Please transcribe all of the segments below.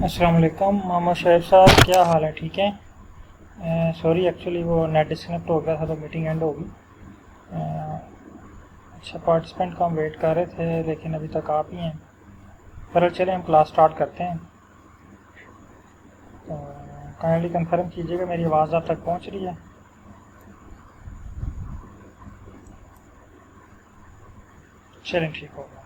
अस्सलाम वालेकुम मोहम्मद शोएब साहब, क्या हाल है? ठीक है। सॉरी, एक्चुअली वो नेट डिस्कनेक्ट हो गया था तो मीटिंग एंड होगी। अच्छा, पार्टिसिपेंट का हम वेट कर रहे थे लेकिन अभी तक आप ही हैं। पर चले हम क्लास स्टार्ट करते हैं। तो काइंडली कंफर्म कीजिएगा मेरी आवाज़ आप तक पहुंच रही है। चलें, ठीक होगा।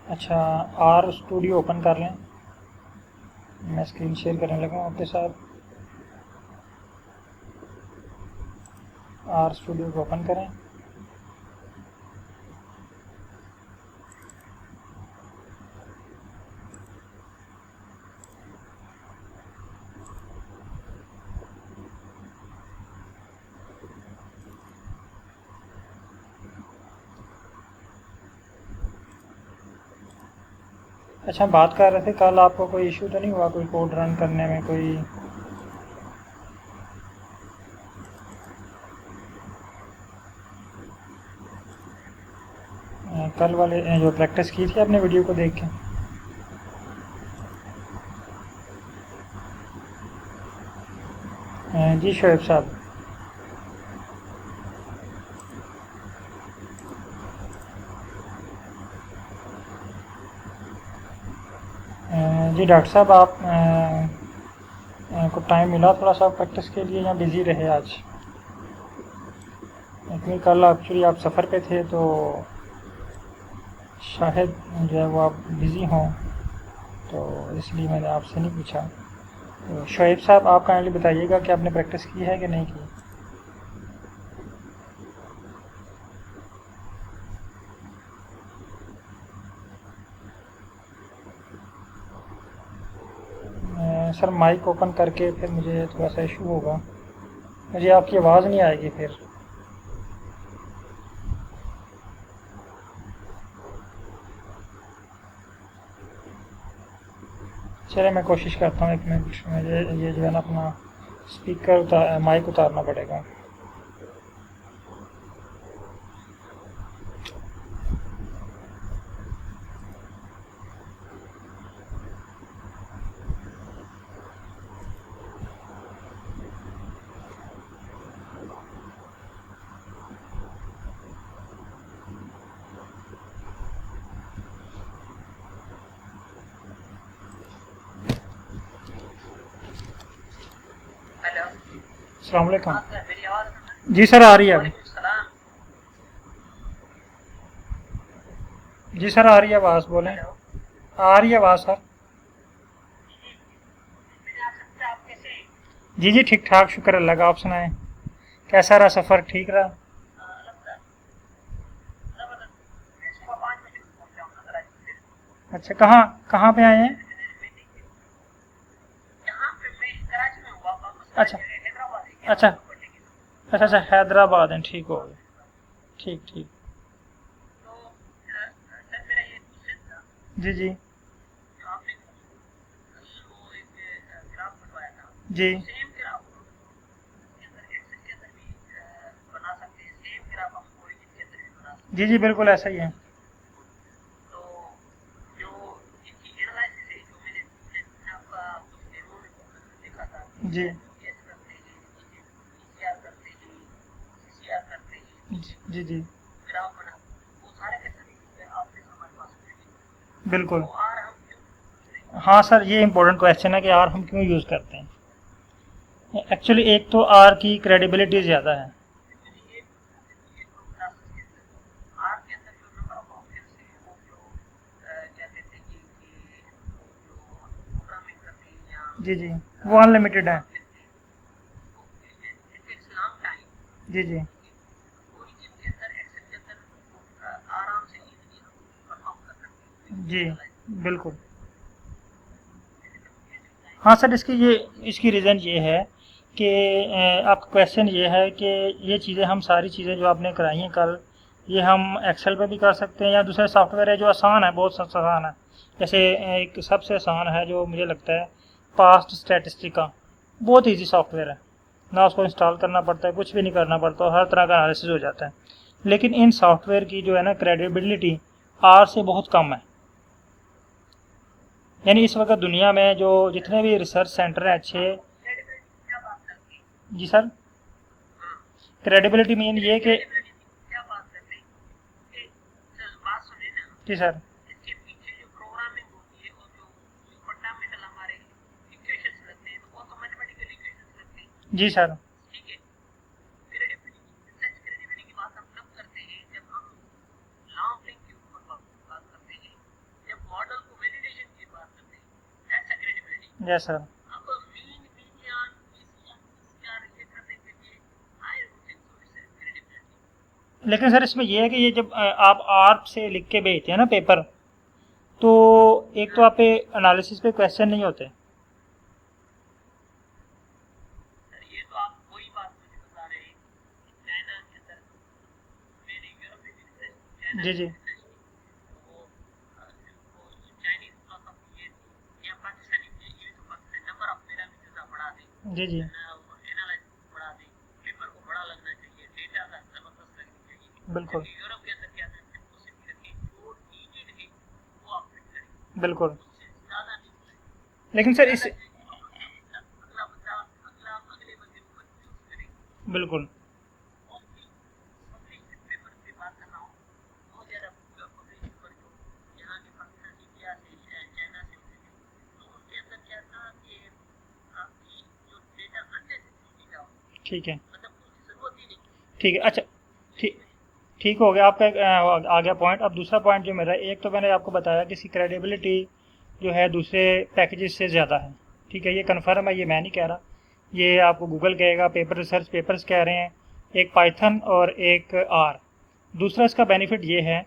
अच्छा, आर स्टूडियो ओपन कर लें। मैं स्क्रीन शेयर करने लगा हूँ आपके साथ। आर स्टूडियो को ओपन करें। अच्छा, हम बात कर रहे थे कल आपको कोई इशू तो नहीं हुआ कोई कोड रन करने में? कोई कल वाले जो प्रैक्टिस की थी आपने वीडियो को देख के? जी शोएब साहब। जी डॉक्टर साहब, आप को टाइम मिला थोड़ा सा प्रैक्टिस के लिए या बिज़ी रहे आज? क्योंकि कल एक्चुअली आप सफ़र पे थे तो शायद जो है वो आप बिज़ी हों, तो इसलिए मैंने आपसे नहीं पूछा। तो शोएब साहब, आप काइंडली बताइएगा कि आपने प्रैक्टिस की है कि नहीं की? सर माइक ओपन करके फिर मुझे थोड़ा सा इशू होगा, मुझे आपकी आवाज़ नहीं आएगी फिर। चलिए मैं कोशिश करता हूँ, 1 मिनट। मुझे ये जो है ना अपना स्पीकर माइक उतारना पड़ेगा। अस्सलाम वालेकुम। जी सर, आ रही है अभी। जी सर, आ रही है आवाज़, बोलें। आ रही है आवाज़ सर। जी जी, ठीक ठाक, शुक्र अल्लाह का। आप सुनाएं, कैसा रहा सफ़र? ठीक रहा? अच्छा, कहाँ कहाँ पे आए हैं? अच्छा अच्छा अच्छा अच्छा, हैदराबाद हैं, ठीक हो गया। ठीक ठीक। जी जी जी जी जी, बिल्कुल ऐसा ही है। जी जी जी, बिल्कुल। हाँ सर, ये इम्पोर्टेंट क्वेश्चन है कि आर हम क्यों यूज़ करते हैं। एक्चुअली एक तो आर की क्रेडिबिलिटी ज़्यादा है। जी जी, वो अनलिमिटेड है। जी जी जी, बिल्कुल। हाँ सर, इसकी रीज़न ये है कि आपका क्वेश्चन ये है कि ये चीज़ें हम सारी चीज़ें जो आपने कराई हैं कल, ये हम एक्सेल पे भी कर सकते हैं, या दूसरे सॉफ्टवेयर है जो आसान है, बहुत आसान है। जैसे एक सबसे आसान है जो मुझे लगता है, पास्ट स्टैटिस्टिका। बहुत ईजी सॉफ्टवेयर है, ना उसको इंस्टॉल करना पड़ता है, कुछ भी नहीं करना पड़ता, हर तरह का एनालिसिस हो जाता है। लेकिन इन सॉफ्टवेयर की जो है ना क्रेडिबिलिटी आर से बहुत कम है। यानी इस वक्त दुनिया में जो जितने भी रिसर्च सेंटर हैं अच्छे। जी सर, क्रेडिबिलिटी मीन ये कि जी सर। जी सर। Yes sir. लेकिन सर इसमें ये है कि ये जब आप आर्प से लिख के भेजते हैं ना पेपर, तो एक तो आप पे एनालिसिस पे क्वेश्चन नहीं होते। जी जी। जी जी। बिल्कुल बिल्कुल। लेकिन सर इस बिल्कुल ठीक है। ठीक है, अच्छा। ठीक ठीक हो गया आपका, आ गया पॉइंट। अब दूसरा पॉइंट जो मेरा, एक तो मैंने आपको बताया कि इसकी क्रेडिबिलिटी जो है दूसरे पैकेजेस से ज़्यादा है। ठीक है, ये कन्फर्म है, ये मैं नहीं कह रहा, ये आपको गूगल कहेगा, पेपर रिसर्च पेपर्स कह रहे हैं, एक पाइथन और एक आर। दूसरा इसका बेनिफिट ये है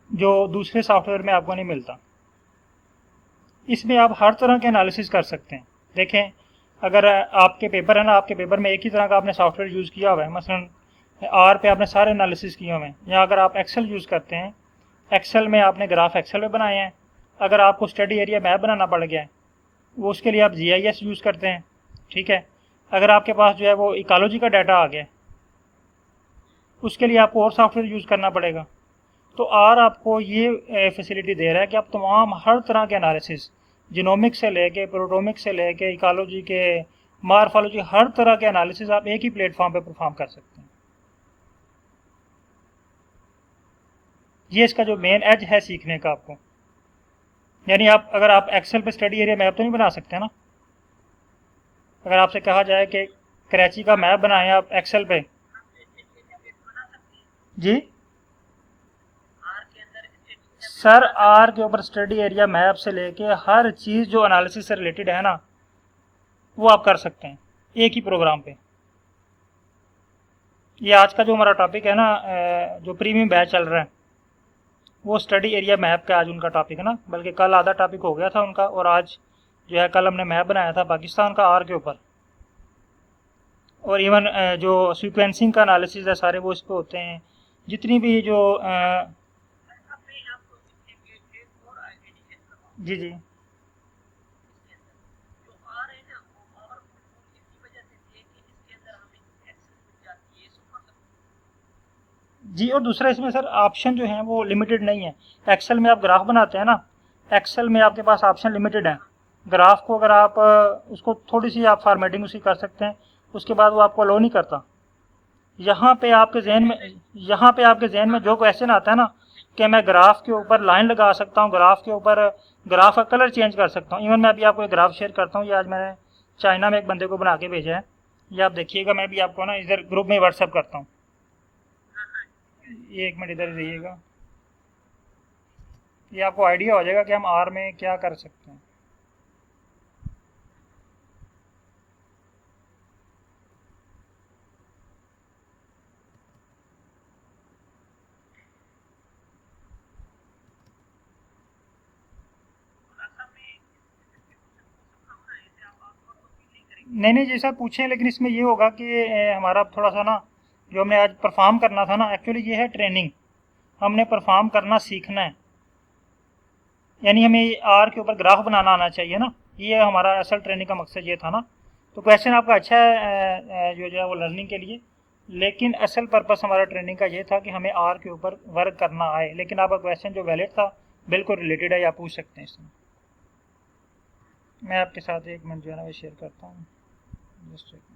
जो दूसरे सॉफ्टवेयर में आपको नहीं मिलता, इसमें आप हर तरह के एनालिसिस कर सकते हैं। देखें, अगर आपके पेपर है ना, आपके पेपर में एक ही तरह का आपने सॉफ्टवेयर यूज़ किया हुआ है, मसलन आर पे आपने सारे एनालिसिस किए हुए हैं, या अगर आप एक्सेल यूज़ करते हैं, एक्सेल में आपने ग्राफ एक्सेल में बनाए हैं। अगर आपको स्टडी एरिया मैप बनाना पड़ गया है, वो उसके लिए आप जीआईएस यूज़ करते हैं। ठीक है, अगर आपके पास जो है वो इकोलॉजी का डाटा आ गया, उसके लिए आपको और सॉफ्टवेयर यूज़ करना पड़ेगा। तो आर आपको ये फैसिलिटी दे रहा है कि आप तमाम हर तरह के एनालिसिस, जिनोमिक्स से लेके, प्रोटोमिक्स से लेके, इकोलॉजी के, मार्फोलॉजी, हर तरह के एनालिसिस आप एक ही प्लेटफॉर्म पे परफॉर्म कर सकते हैं। ये इसका जो मेन एज है सीखने का आपको। यानी आप अगर आप एक्सेल पे स्टडी एरिया मैप तो नहीं बना सकते ना। अगर आपसे कहा जाए कि कराची का मैप बनाएं आप एक्सेल पे। जी सर, आर के ऊपर स्टडी एरिया मैप से लेके हर चीज़ जो एनालिसिस से रिलेटेड है ना, वो आप कर सकते हैं एक ही प्रोग्राम पे। ये आज का जो हमारा टॉपिक है ना, जो प्रीमियम बैच चल रहा है, वो स्टडी एरिया मैप का आज उनका टॉपिक है ना, बल्कि कल आधा टॉपिक हो गया था उनका, और आज जो है कल हमने मैप बनाया था पाकिस्तान का आर के ऊपर। और इवन जो सीक्वेंसिंग का एनालिसिस है सारे वो इस पे होते हैं, जितनी भी जो जी जी। जी, और दूसरा इसमें सर ऑप्शन जो हैं वो लिमिटेड नहीं है। एक्सेल में आप ग्राफ बनाते हैं ना, एक्सेल में आपके पास ऑप्शन लिमिटेड है। ग्राफ को अगर आप उसको थोड़ी सी आप फॉर्मेटिंग उसकी कर सकते हैं, उसके बाद वो आपको अलो नहीं करता। यहाँ पे आपके जहन में यहाँ पे आपके जहन में जो क्वेश्चन आता है ना, कि मैं ग्राफ के ऊपर लाइन लगा सकता हूँ, ग्राफ के ऊपर ग्राफ का कलर चेंज कर सकता हूँ। इवन मैं अभी आपको एक ग्राफ शेयर करता हूँ, ये आज मैंने चाइना में एक बंदे को बना के भेजा है। ये आप देखिएगा, मैं भी आपको ना इधर ग्रुप में व्हाट्सअप करता हूँ। ये एक मिनट इधर रहिएगा, ये आपको आइडिया हो जाएगा कि हम आर में क्या कर सकते हैं। नहीं नहीं जी सर, पूछें, लेकिन इसमें ये होगा कि हमारा थोड़ा सा ना जो हमने आज परफॉर्म करना था ना, एक्चुअली ये है ट्रेनिंग, हमने परफॉर्म करना सीखना है, यानी हमें आर के ऊपर ग्राफ बनाना आना चाहिए ना, ये हमारा असल ट्रेनिंग का मकसद ये था ना। तो क्वेश्चन आपका अच्छा है जो है वो लर्निंग के लिए, लेकिन असल पर्पस हमारा ट्रेनिंग का ये था कि हमें आर के ऊपर वर्क करना आए। लेकिन आपका क्वेश्चन जो वैलिड था बिल्कुल रिलेटेड है, आप पूछ सकते हैं इसमें। मैं आपके साथ एक मिनट जो है ना वो शेयर करता हूँ, जस्ट एक मिनट।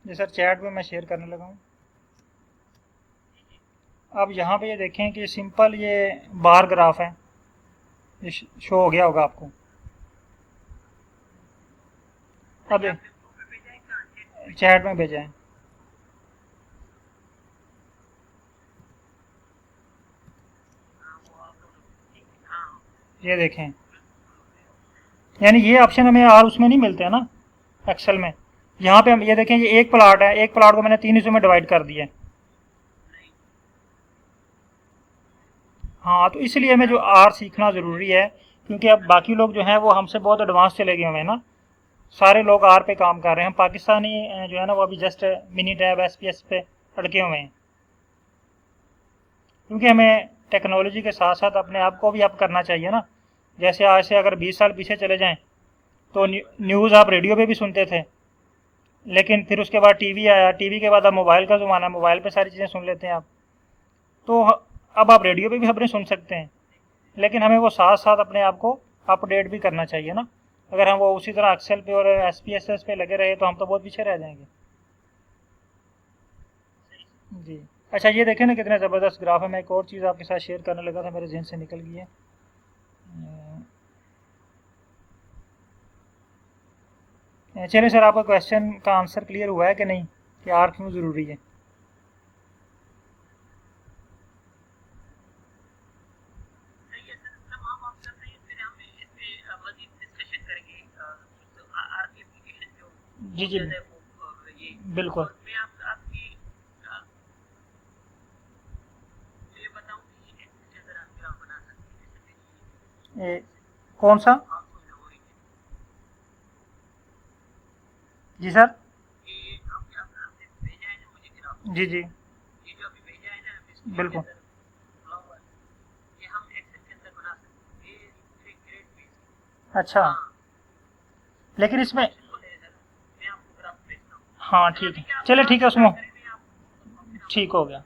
जी सर, चैट में मैं शेयर करने लगा हूँ। अब यहाँ पे ये देखें कि सिंपल ये बार ग्राफ है, ये शो हो गया होगा आपको। अब चैट में भेजा है, ये देखें, यानी ये ऑप्शन हमें और उसमें नहीं मिलते हैं ना एक्सेल में। यहाँ पे हम ये देखें, ये एक प्लाट है, एक प्लाट को मैंने 3 हिस्सों में डिवाइड कर दिया है। हाँ, तो इसलिए हमें जो आर सीखना ज़रूरी है, क्योंकि अब बाकी लोग जो हैं वो हमसे बहुत एडवांस चले गए हुए हैं ना, सारे लोग आर पे काम कर रहे हैं। हम पाकिस्तानी जो है ना वो अभी जस्ट मिनी टैब एसपीएस पे अटके हुए हैं, क्योंकि हमें टेक्नोलॉजी के साथ साथ अपने आप को भी अप करना चाहिए ना। जैसे आज से अगर 20 साल पीछे चले जाएं तो न्यूज़ आप रेडियो पे भी सुनते थे, लेकिन फिर उसके बाद टीवी आया, टीवी के बाद अब मोबाइल का ज़माना है, मोबाइल पे सारी चीज़ें सुन लेते हैं आप। तो अब आप रेडियो पे भी खबरें सुन सकते हैं, लेकिन हमें वो साथ साथ अपने आप को अपडेट भी करना चाहिए ना। अगर हम वो उसी तरह एक्सेल पे और एसपीएसएस पे लगे रहे तो हम तो बहुत पीछे रह जाएंगे जी। अच्छा, ये देखें ना कितने ज़बरदस्त ग्राफ है। मैं एक और चीज़ आपके साथ शेयर करने लगा था, मेरे जहन से निकल गई है। चलिए सर, आपका क्वेश्चन का आंसर क्लियर हुआ है कि नहीं, कि आर क्यों ज़रूरी है? जी जी, बिल्कुल। कौन सा? जी सर। जी जी, बिल्कुल। अच्छा, लेकिन इसमें, हाँ ठीक है, चलिए ठीक है, उसमें ठीक हो गया।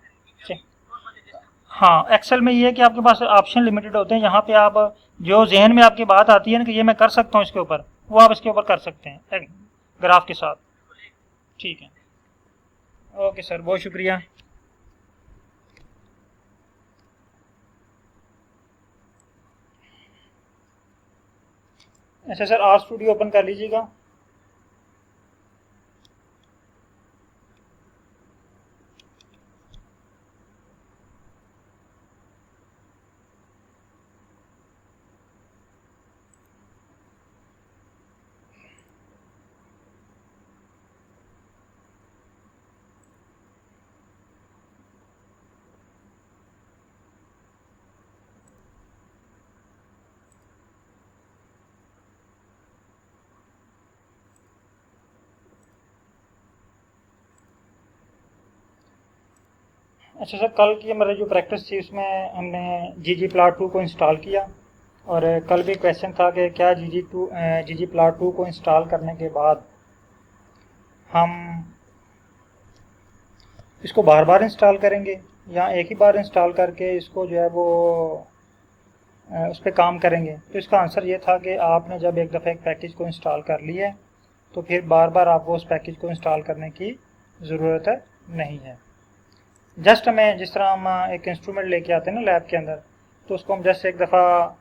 हाँ, एक्सेल में ये है कि आपके पास ऑप्शन लिमिटेड होते हैं। यहाँ पे आप जो जहन में आपकी बात आती है ना कि ये मैं कर सकता हूँ इसके ऊपर, वो आप इसके ऊपर कर सकते हैं ग्राफ के साथ। ठीक है, ओके सर, बहुत शुक्रिया। अच्छा सर, आर स्टूडियो ओपन कर लीजिएगा। अच्छा सर, कल की हमारी जो प्रैक्टिस थी उसमें हमने ggplot2 को इंस्टॉल किया, और कल भी क्वेश्चन था कि क्या ggplot2 को इंस्टॉल करने के बाद हम इसको बार बार इंस्टॉल करेंगे या एक ही बार इंस्टॉल करके इसको जो है वो उस पर काम करेंगे। तो इसका आंसर ये था कि आपने जब एक दफ़ा एक पैकेज को इंस्टॉल कर लिया है तो फिर बार बार आपको उस पैकेज को इंस्टॉल करने की ज़रूरत नहीं है। जस्ट हमें जिस तरह हम एक इंस्ट्रूमेंट लेके आते हैं ना लैब के अंदर, तो उसको हम जस्ट एक दफ़ा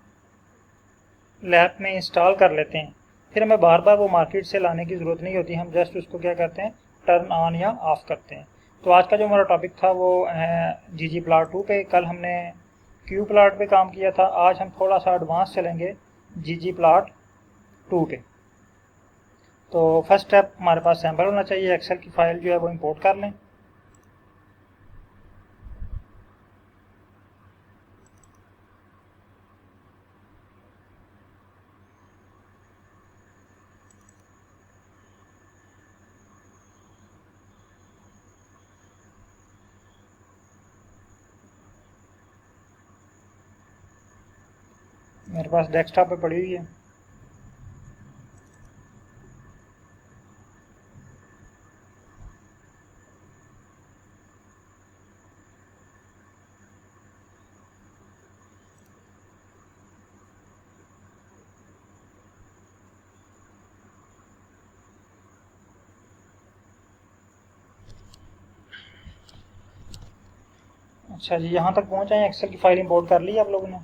लैब में इंस्टॉल कर लेते हैं, फिर हमें बार बार वो मार्केट से लाने की ज़रूरत नहीं होती। हम जस्ट उसको क्या करते हैं, टर्न ऑन या ऑफ़ करते हैं। तो आज का जो हमारा टॉपिक था वो है ggplot2 पे। कल हमने क्यू प्लॉट पे काम किया था, आज हम थोड़ा सा एडवांस चलेंगे ggplot2 पे। तो फर्स्ट स्टेप हमारे पास सैम्पल होना चाहिए, एक्सेल की फ़ाइल जो है वो इंपोर्ट कर लें। मेरे पास डेस्कटॉप पे पड़ी हुई है। अच्छा जी, यहाँ तक पहुँच आए, एक्सेल की फ़ाइल इंपोर्ट कर ली आप लोगों ने?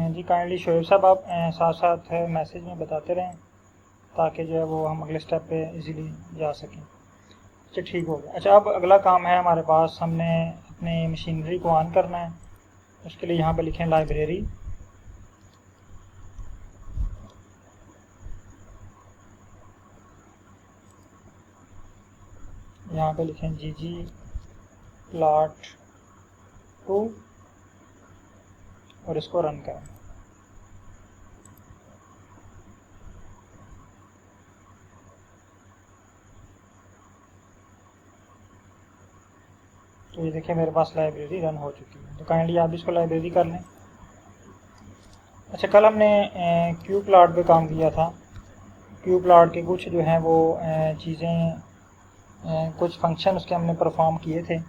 जी काइंडली शोएब साहब आप साथ साथ मैसेज में बताते रहें ताकि जो है वो हम अगले स्टेप पे इजीली जा सकें। अच्छा ठीक हो गया। अच्छा अब अगला काम है हमारे पास, हमने अपने मशीनरी को ऑन करना है। उसके लिए यहाँ पे लिखें लाइब्रेरी, यहाँ पे लिखें ggplot2 और इसको रन करें। तो ये देखिए मेरे पास लाइब्रेरी रन हो चुकी है। तो काइंडली आप इसको लाइब्रेरी कर लें। अच्छा कल हमने क्यू प्लॉट पे काम किया था। क्यू प्लॉट के कुछ जो हैं वो चीज़ें, कुछ फंक्शन उसके हमने परफॉर्म किए थे।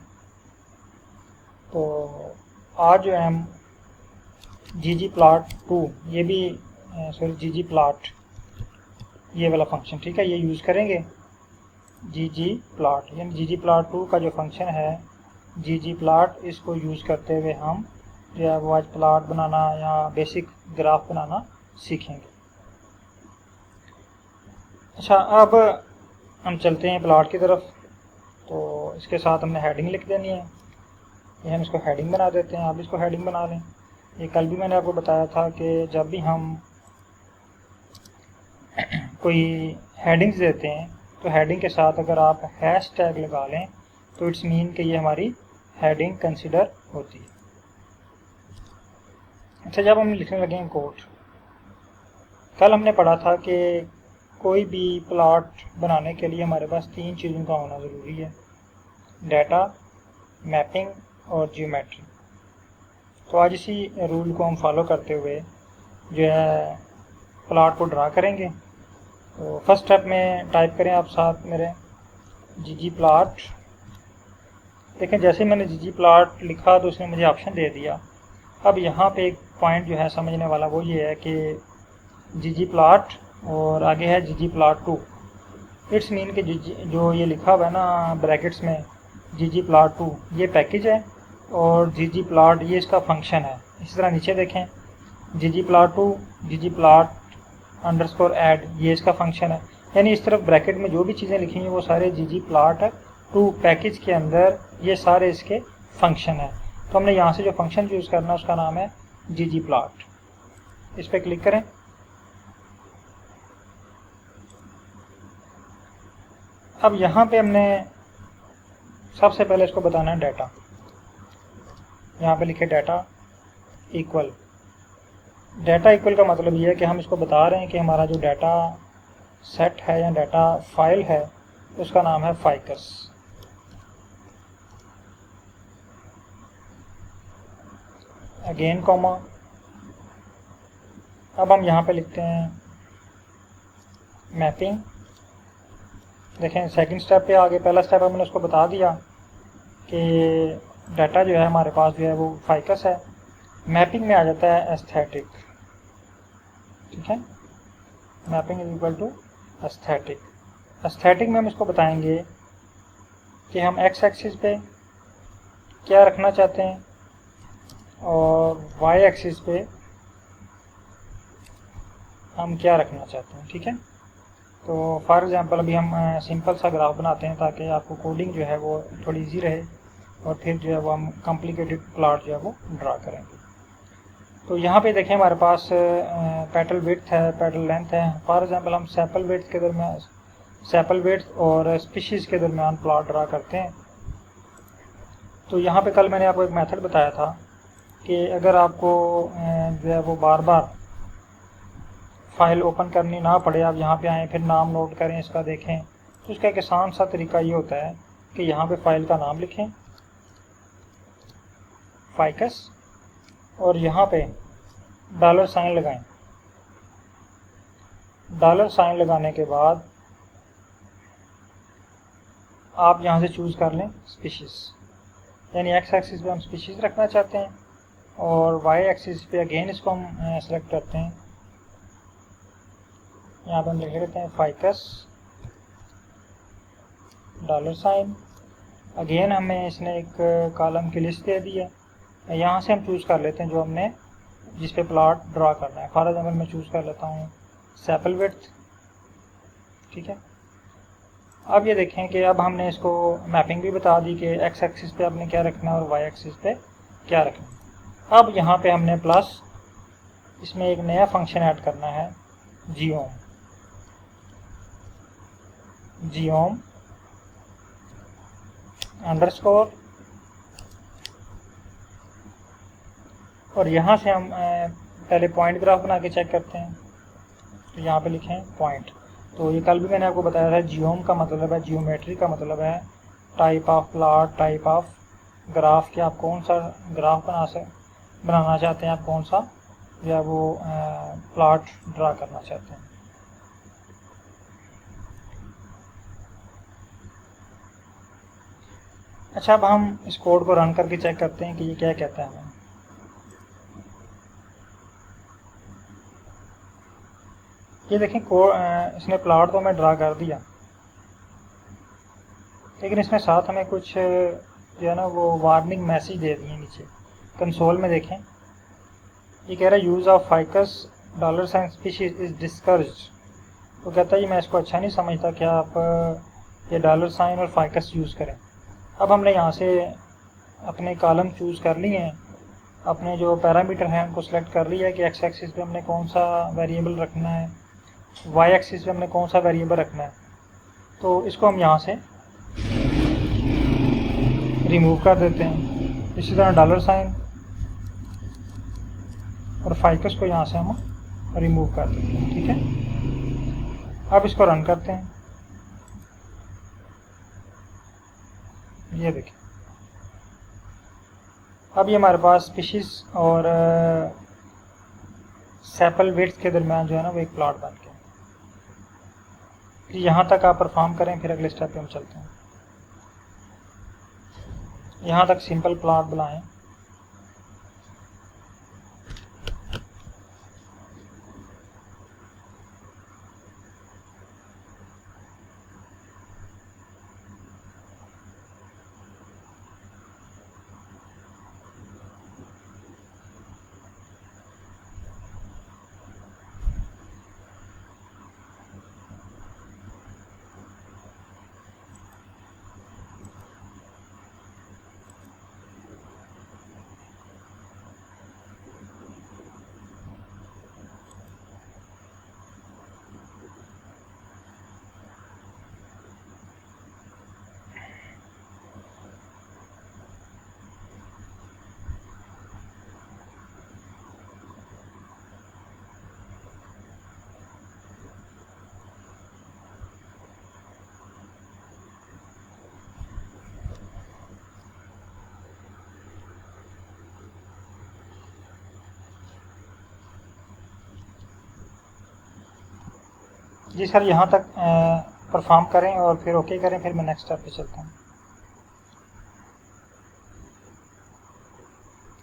तो आज जो है हम ggplot2, ये भी सॉरी ggplot, ये वाला फंक्शन, ठीक है, ये यूज़ करेंगे। ggplot यानी ggplot2 का जो फंक्शन है ggplot, इसको यूज़ करते हुए हम जो है वो आज प्लॉट बनाना या बेसिक ग्राफ बनाना सीखेंगे। अच्छा अब हम चलते हैं प्लॉट की तरफ। तो इसके साथ हमने हेडिंग लिख देनी है, ये हम इसको हेडिंग बना देते हैं। आप इसको हेडिंग बना लें। ये कल भी मैंने आपको बताया था कि जब भी हम कोई हेडिंग्स देते हैं तो हेडिंग के साथ अगर आप हैश टैग लगा लें तो इट्स मीन कि ये हमारी हेडिंग कंसिडर होती है। अच्छा जब हम लिखने लगे हैं कोट, कल हमने पढ़ा था कि कोई भी प्लॉट बनाने के लिए हमारे पास 3 चीज़ों का होना ज़रूरी है, डाटा, मैपिंग और जियोमेट्री। तो आज इसी रूल को हम फॉलो करते हुए जो है प्लॉट को ड्रा करेंगे। तो फर्स्ट स्टेप में टाइप करें आप साथ मेरे ggplot। देखें जैसे मैंने ggplot लिखा तो उसने मुझे ऑप्शन दे दिया। अब यहाँ पे एक पॉइंट जो है समझने वाला वो ये है कि ggplot और आगे है ggplot2। इट्स मीन कि जो ये लिखा हुआ है ना ब्रैकेट्स में ggplot2, ये पैकेज है और ggplot ये इसका फंक्शन है। इसी तरह नीचे देखें ggplot2 ggplot_add, ये इसका फंक्शन है। यानी इस तरफ ब्रैकेट में जो भी चीज़ें लिखी हैं वो सारे ggplot2 पैकेज के अंदर ये सारे इसके फंक्शन है। तो हमने यहाँ से जो फंक्शन यूज़ करना है उसका नाम है ggplot। इस पर क्लिक करें। अब यहाँ पे हमने सबसे पहले इसको बताना है डाटा। यहाँ पे लिखे डाटा इक्वल। डाटा इक्वल का मतलब ये है कि हम इसको बता रहे हैं कि हमारा जो डाटा सेट है या डाटा फाइल है उसका नाम है फाइकस। Again comma. अब हम यहाँ पे लिखते हैं मैपिंग। देखें सेकंड स्टेप पे आगे, पहला स्टेप हमने उसको बता दिया कि डाटा जो है हमारे पास जो है वो फाइकस है। मैपिंग में आ जाता है एस्थेटिक, ठीक है, mapping is equal to aesthetic. Aesthetic में हम इसको बताएंगे कि हम एक्स एक्सिस पे क्या रखना चाहते हैं और वाई एक्सिस पे हम क्या रखना चाहते हैं। ठीक है, तो फॉर एग्ज़ाम्पल अभी हम सिंपल सा ग्राफ बनाते हैं ताकि आपको कोडिंग जो है वो थोड़ी इजी रहे, और फिर जो है वो हम कॉम्प्लिकेटेड प्लॉट जो है वो ड्रा करेंगे। तो यहाँ पे देखें हमारे पास पेटल विड्थ है, पेटल लेंथ है। फॉर एग्ज़ाम्पल हम सेपल विड्थ के दरमियान, सेपल विड्थ और स्पीशीज़ के दरमियान प्लॉट ड्रा करते हैं। तो यहाँ पे कल मैंने आपको एक मेथड बताया था कि अगर आपको जो है वो बार बार फाइल ओपन करनी ना पड़े, आप यहाँ पे आएँ फिर नाम नोट करें, इसका देखें, तो इसका एक आसान सा तरीका ये होता है कि यहाँ पे फाइल का नाम लिखें फाइकस, और यहाँ पे डॉलर साइन लगाएं। डॉलर साइन लगाने के बाद आप यहाँ से चूज़ कर लें स्पीशीज़, यानी एक्स एक्सिस पे हम स्पीशीज़ रखना चाहते हैं, और वाई एक्सिस पे अगेन इसको हम सेलेक्ट करते हैं। यहाँ पर हम लिख लेते हैं फाइकस डॉलर साइन। अगेन हमें इसने एक कॉलम की लिस्ट दे दी है, यहाँ से हम चूज़ कर लेते हैं जो हमने जिस पे प्लॉट ड्रा करना है। फॉर एग्जाम्पल मैं चूज़ कर लेता हूँ सेपल विड्थ। ठीक है, अब ये देखें कि अब हमने इसको मैपिंग भी बता दी कि एक्स एक्सिस पे आपने क्या रखना है और वाई एक्सिस पे क्या रखना है। अब यहाँ पे हमने प्लस इसमें एक नया फंक्शन ऐड करना है, जियोम। जियोम अंडरस्कोर, और यहाँ से हम पहले पॉइंट ग्राफ बना के चेक करते हैं। तो यहाँ पे लिखें पॉइंट। तो ये कल भी मैंने आपको बताया था, जियोम का मतलब है, जियोमेट्री का मतलब है type of plot, type of graph, कि आप कौन सा ग्राफ बनाना चाहते हैं, आप कौन सा या वो प्लॉट ड्रा करना चाहते हैं। अच्छा, अब हम इस कोड को रन करके चेक करते हैं कि ये क्या कहता है हमें। ये देखें इसने प्लॉट तो हमें ड्रा कर दिया, लेकिन इसमें साथ हमें कुछ जो है ना वो वार्निंग मैसेज दे दिए नीचे कंसोल में। देखें ये कह रहा है use of ficus dollar sign species is discouraged. तो कहता है ये मैं इसको अच्छा नहीं समझता कि आप ये डॉलर साइन और फाइकस यूज़ करें। अब हमने यहाँ से अपने कॉलम चूज़ कर लिए हैं, अपने जो पैरामीटर हैं उनको सेलेक्ट कर लिया है कि एक्स एक्सिस पे हमने कौन सा वेरिएबल रखना है, वाई एक्सिस पे हमने कौन सा वेरिएबल रखना है। तो इसको हम यहाँ से रिमूव कर देते हैं। इसी तरह डॉलर साइन और फाइकस को यहाँ से हम रिमूव कर देते हैं। ठीक है, अब इसको रन करते हैं। ये देखिए, अब ये हमारे पास स्पीशीज़ और सेपल विड्थ के दरमियान जो है ना वो एक प्लॉट बन गया। यहाँ तक आप परफॉर्म करें, फिर अगले स्टेप पे हम चलते हैं। यहाँ तक सिंपल प्लॉट बनाएं। जी सर, यहाँ तक परफॉर्म करें और फिर ओके करें, फिर मैं नेक्स्ट स्टेप पे चलता हूँ।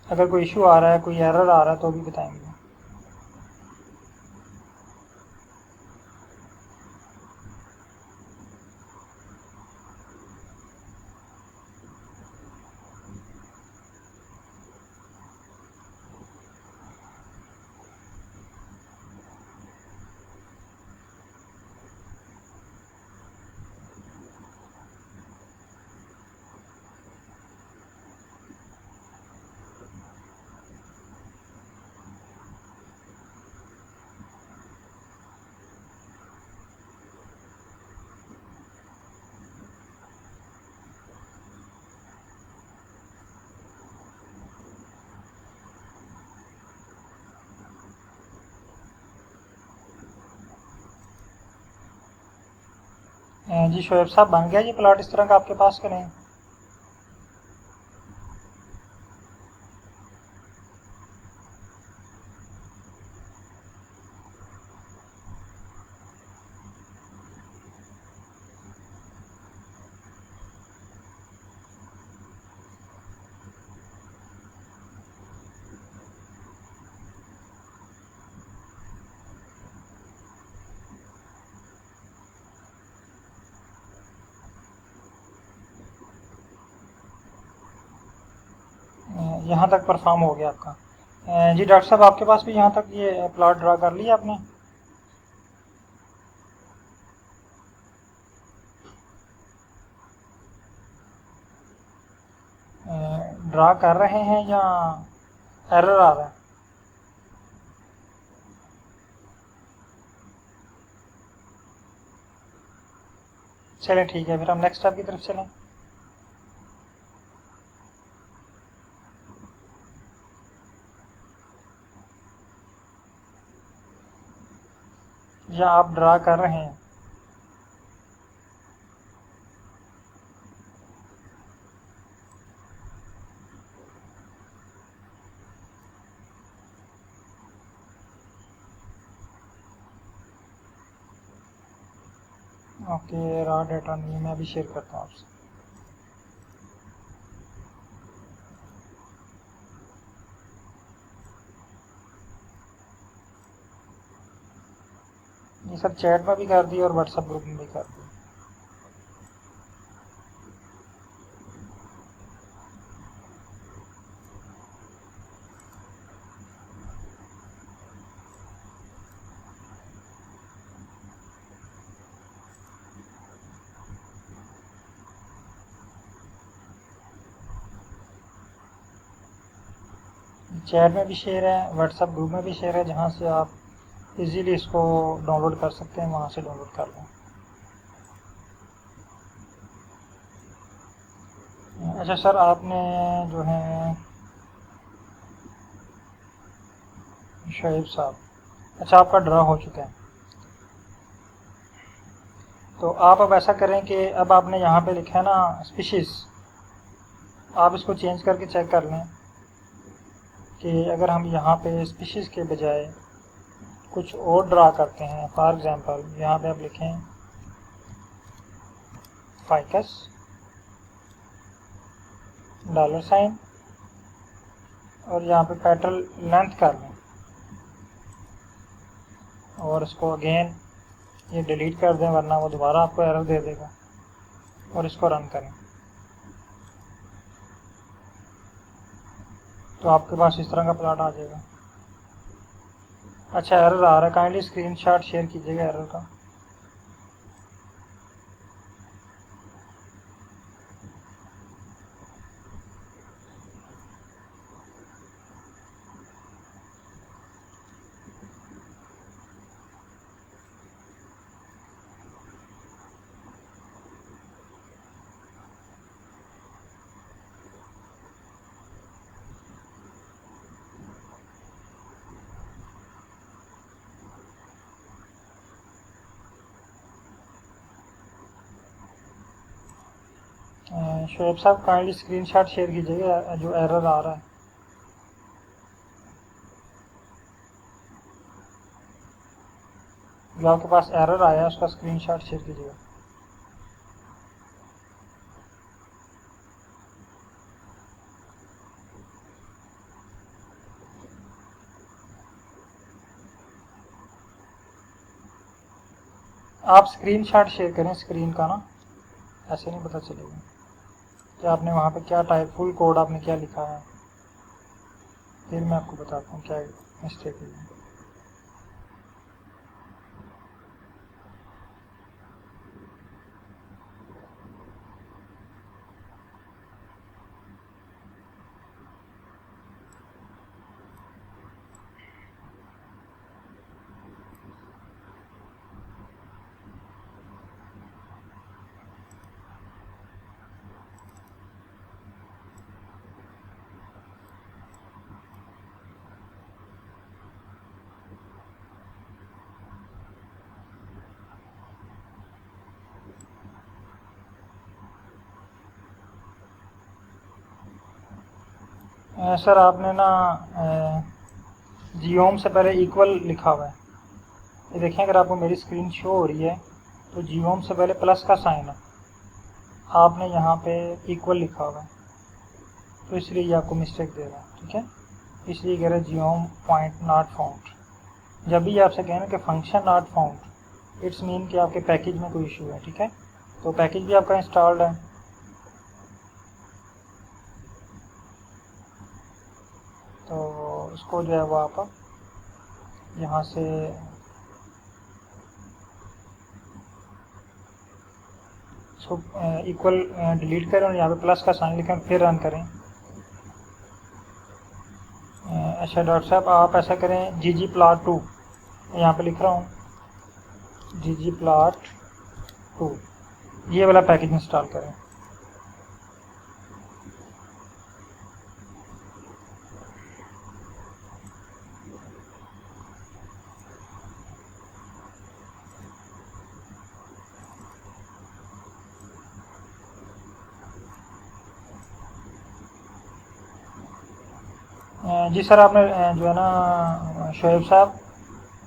अगर कोई इशू आ रहा है, कोई एरर आ रहा है तो भी बताएंगे। जी शोएब साहब, बन गया ये प्लॉट इस तरह का आपके पास का नहीं? यहाँ तक परफॉर्म हो गया आपका। जी डॉक्टर साहब, आपके पास भी यहाँ तक ये प्लॉट ड्रा कर लिया आपने? ड्रा कर रहे हैं या एरर आ रहा है? चलें ठीक है, फिर हम नेक्स्ट स्टेप की तरफ चलें। या आप ड्रा कर रहे हैं? ओके, रॉ डाटा नहीं, मैं अभी शेयर करता हूँ आपसे। ये सब चैट में भी कर दिया और व्हाट्सएप ग्रुप में भी कर दिया। चैट में भी शेयर है, व्हाट्सएप ग्रुप में भी शेयर है, जहाँ से आप इजीली इसको डाउनलोड कर सकते हैं, वहाँ से डाउनलोड कर लें। अच्छा सर, आपने जो है शोएब साहब, अच्छा आपका ड्रा हो चुका है। तो आप अब ऐसा करें कि अब आपने यहाँ पे लिखा है ना स्पीशीज़, आप इसको चेंज करके चेक कर लें कि अगर हम यहाँ पे स्पीशीज़ के बजाय कुछ और ड्रा करते हैं। फॉर एग्ज़ाम्पल यहाँ पे आप लिखें फाइकस $, और यहाँ पे पेटल लेंथ कर लें और इसको अगेन ये डिलीट कर दें, वरना वो दोबारा आपको एरर दे देगा। और इसको रन करें तो आपके पास इस तरह का प्लॉट आ जाएगा। अच्छा, एरर आ रहा है, काइंडली स्क्रीनशॉट शेयर कीजिएगा एरर का। शोएब साहब, काइंडली स्क्रीनशॉट शेयर कीजिएगा जो एरर आ रहा है। जो आपके पास एरर आया है उसका स्क्रीनशॉट शेयर कीजिएगा। आप स्क्रीनशॉट शेयर करें स्क्रीन का ना, ऐसे नहीं पता चलेगा कि आपने वहाँ पे क्या टाइप, फुल कोड आपने क्या लिखा है। फिर मैं आपको बताता हूँ क्या मिस्टेक है। सर आपने ना जियोम से पहले इक्वल लिखा हुआ है। ये देखें, अगर आपको मेरी स्क्रीन शो हो रही है तो जियोम से पहले प्लस का साइन है, आपने यहाँ पे इक्वल लिखा हुआ है, तो इसलिए ये आपको मिस्टेक दे रहा है। ठीक है, इसलिए कह रहे हैं जियोम पॉइंट नॉट फाउंड। जब भी आपसे कहें ना कि function not found, it's mean कि आपके पैकेज में कोई इशू है। ठीक है, तो पैकेज भी आपका इंस्टॉल्ड है, तो इसको जो है वो आप यहाँ से इसको इक्वल डिलीट करें और यहाँ पे प्लस का साइन लिखें, फिर रन करें। अच्छा डॉक्टर साहब, आप ऐसा करें ggplot2, यहाँ पे लिख रहा हूँ ggplot2, ये वाला पैकेज इंस्टॉल करें। जी सर, आपने जो है ना शोएब साहब,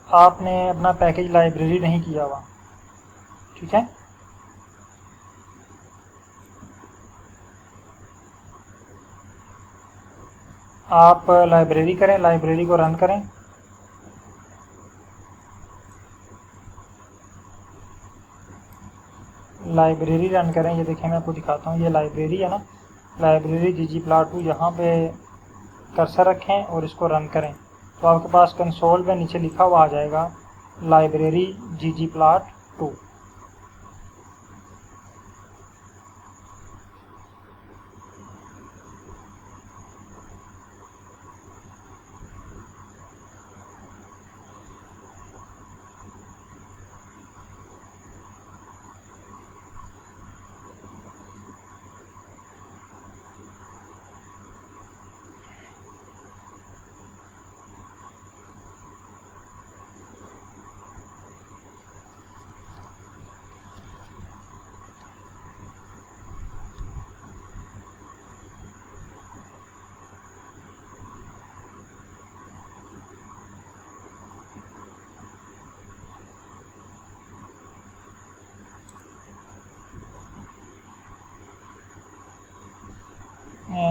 आपने अपना पैकेज लाइब्रेरी नहीं किया हुआ। ठीक है, आप लाइब्रेरी करें, लाइब्रेरी को रन करें। लाइब्रेरी रन करें, ये देखें मैं आपको दिखाता हूँ, ये लाइब्रेरी है ना, लाइब्रेरी ggplot2, यहाँ पे कर्सर रखें और इसको रन करें, तो आपके पास कंसोल में नीचे लिखा हुआ आ जाएगा लाइब्रेरी ggplot2।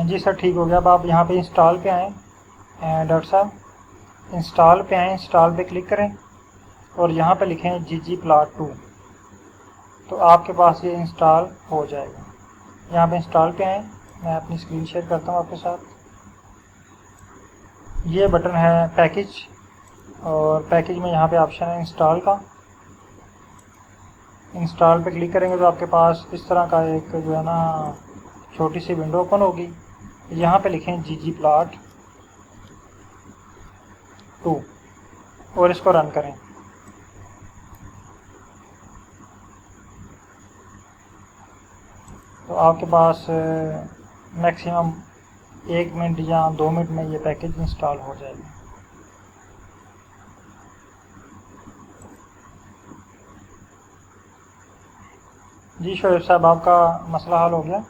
जी सर, ठीक हो गया। अब आप यहाँ पे इंस्टॉल पे आएँ, डॉक्टर साहब इंस्टॉल पे आएँ, इंस्टॉल पे क्लिक करें और यहाँ पे लिखें ggplot2, तो आपके पास ये इंस्टॉल हो जाएगा। यहाँ पे इंस्टॉल पे आएँ, मैं अपनी स्क्रीन शेयर करता हूँ आपके साथ। ये बटन है पैकेज, और पैकेज में यहाँ पे ऑप्शन है इंस्टॉल का। इंस्टॉल पे क्लिक करेंगे तो आपके पास इस तरह का एक जो है ना छोटी सी विंडो ओपन होगी। यहाँ पे लिखें ggplot2 और इसको रन करें। तो आपके पास मैक्सिमम 1 मिनट या 2 मिनट में ये पैकेज इंस्टॉल हो जाएगा। जी शोएब साहब, आपका मसला हल हो गया।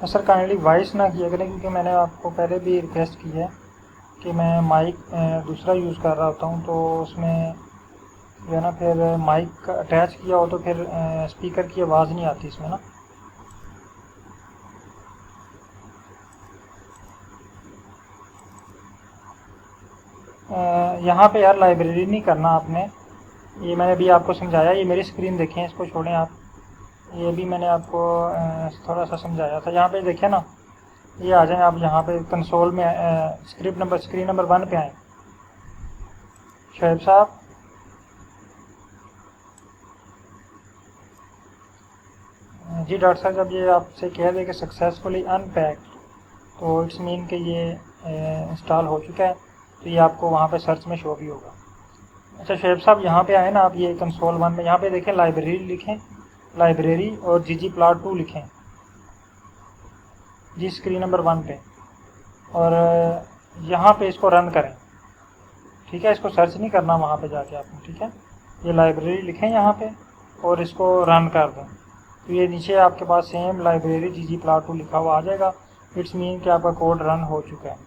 सर काइंडली वॉइस ना किया करें, क्योंकि मैंने आपको पहले भी रिक्वेस्ट की है कि मैं माइक दूसरा यूज़ कर रहा होता हूँ, तो उसमें जो है ना फिर माइक अटैच किया हो तो फिर स्पीकर की आवाज़ नहीं आती इसमें ना। यहाँ पे यार लाइब्रेरी नहीं करना आपने, ये मैंने भी आपको समझाया। ये मेरी स्क्रीन देखें, इसको छोड़ें आप, ये भी मैंने आपको थोड़ा सा समझाया था। यहाँ पे देखिए ना, ये आ जाएं आप यहाँ पे कंसोल में, स्क्रीन नंबर 1 पे आएँ। शोएब साहब, जी डॉक्टर साहब, जब ये आपसे कह दे कि सक्सेसफुली अनपैक्ड, तो इट्स मीन कि ये इंस्टॉल हो चुका है, तो ये आपको वहाँ पे सर्च में शो भी होगा। अच्छा शोएब साहब, यहाँ पे आए ना आप, ये कंसोल 1 में यहाँ पे देखें लाइब्रेरी लिखें, लाइब्रेरी और ggplot2 लिखें जी स्क्रीन नंबर 1 पे, और यहाँ पे इसको रन करें। ठीक है, इसको सर्च नहीं करना वहाँ पे जाके आपने। ठीक है, ये लाइब्रेरी लिखें यहाँ पे और इसको रन कर दें। तो ये नीचे आपके पास सेम लाइब्रेरी ggplot2 लिखा हुआ आ जाएगा। इट्स मीन कि आपका कोड रन हो चुका है।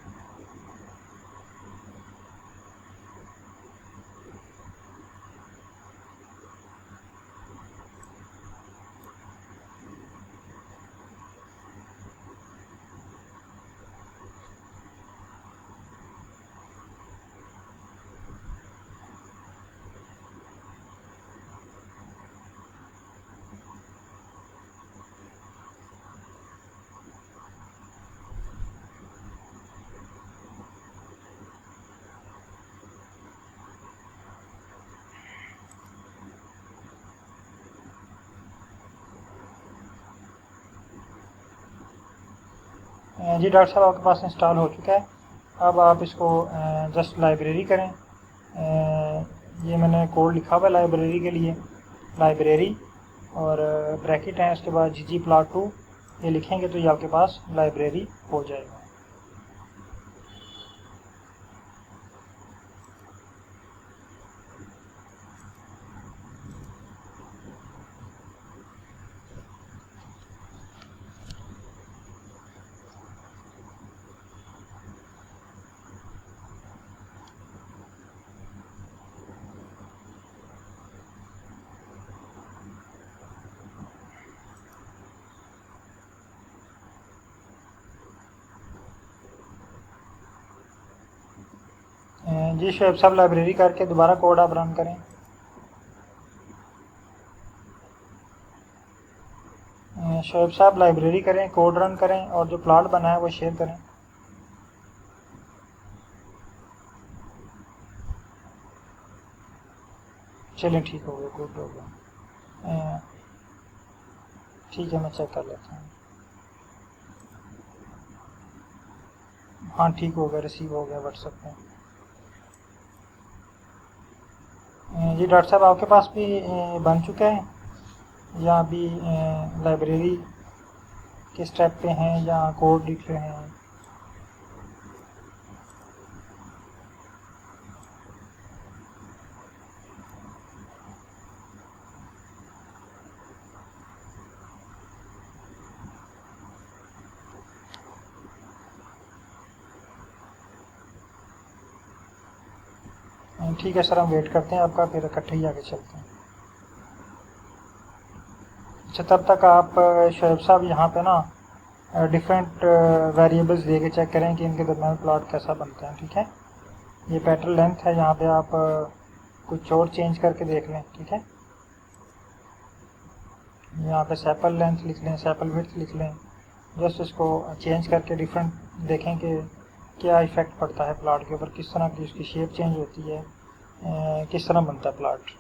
जी डॉक्टर साहब, आपके पास इंस्टॉल हो चुका है। अब आप इसको जस्ट लाइब्रेरी करें। ये मैंने कोड लिखा हुआ है लाइब्रेरी के लिए, लाइब्रेरी और ब्रैकेट है, उसके बाद ggplot2 ये लिखेंगे तो ये आपके पास लाइब्रेरी हो जाएगा। जी शोएब साहब, लाइब्रेरी करके दोबारा कोड आप रन करें। शोएब साहब, लाइब्रेरी करें, कोड रन करें और जो प्लॉट बना है वो शेयर करें। चलें, ठीक हो गया, गुड हो गया। ठीक है, मैं चेक कर लेता हूँ। हाँ, ठीक हो गया, रिसीव हो गया व्हाट्सएप पे। जी डॉक्टर साहब, आपके पास भी बन चुका है या अभी लाइब्रेरी के स्टेप पे हैं या कोड लिख रहे हैं? ठीक है सर, हम वेट करते हैं आपका, फिर इकट्ठे ही आगे चलते हैं। अच्छा, तब तक आप शोएब साहब यहाँ पे ना डिफरेंट वेरिएबल्स दे के चेक करें कि इनके दरमियान प्लॉट कैसा बनता है। ठीक है, ये पैटर्न लेंथ है, यहाँ पे आप कुछ और चेंज करके देख लें। ठीक है, यहाँ पे सैपल लेंथ लिख लें, सैपल विड्थ लिख लें, जस्ट इसको चेंज करके डिफरेंट देखें कि क्या इफ़ेक्ट पड़ता है प्लॉट के ऊपर, किस तरह की उसकी शेप चेंज होती है, किस तरह बनता है प्लॉट।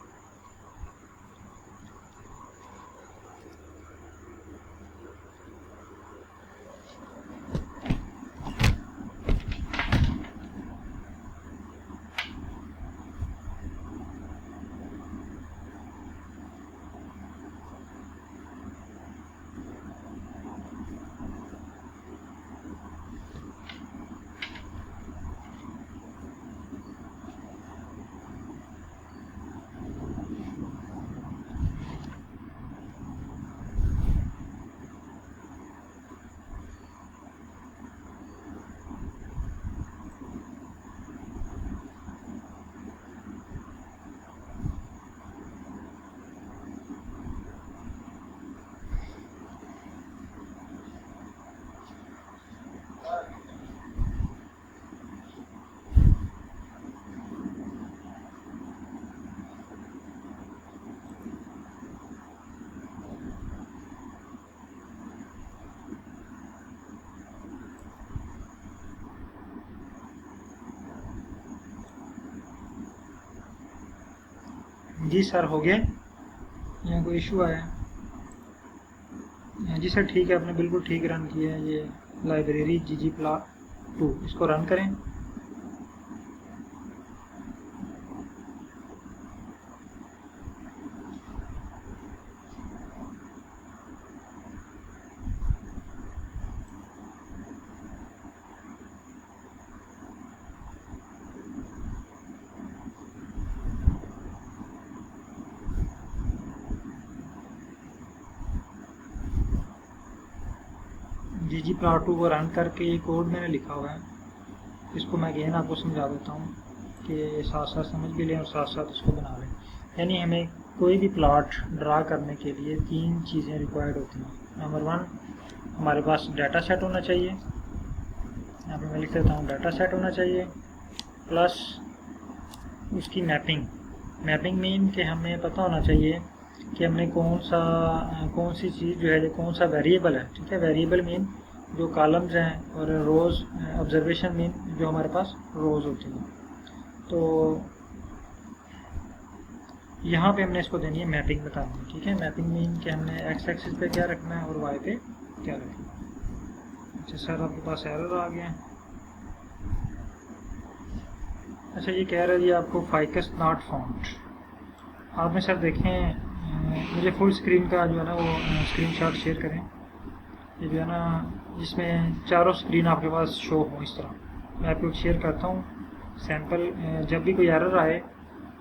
जी सर, हो गया। यहाँ कोई इशू आया? जी सर, ठीक है, आपने बिल्कुल ठीक रन किया है। ये लाइब्रेरी ggplot2, इसको रन करें। ggplot2 को रन करके ये कोड मैंने लिखा हुआ है, इसको मैं अगेन आपको समझा देता हूँ कि साथ साथ समझ भी लें और साथ साथ इसको बना लें। यानी हमें कोई भी प्लॉट ड्रा करने के लिए 3 चीज़ें रिक्वायर्ड होती हैं। नंबर 1, हमारे पास डाटा सेट होना चाहिए, यहाँ पे मैं लिख देता हूँ डाटा सेट होना चाहिए, प्लस उसकी मैपिंग मीन कि हमें पता होना चाहिए कि हमने कौन सी चीज़ जो है, कौन सा वेरिएबल है। ठीक है, वेरिएबल मीन जो कॉलम्स हैं, और रोज़ ऑब्जर्वेशन मीन जो हमारे पास रोज़ होती हैं। तो यहाँ पे हमने इसको देनी है मैपिंग बतानी है। ठीक है, मैपिंग मीन कि हमने एक्स एक्सिस पे क्या रखना है और वाई पे क्या रखना है। अच्छा सर, आपके पास एरर आ गया है। अच्छा, ये कह रहा है जी आपको फाइकस नॉट फाउंड। आपने सर देखें, मुझे फुल स्क्रीन का जो है ना वो स्क्रीनशॉट शेयर करें, ये जो है ना जिसमें चारों स्क्रीन आपके पास शो हो इस तरह। मैं आपको शेयर करता हूँ सैम्पल। जब भी कोई एरर आए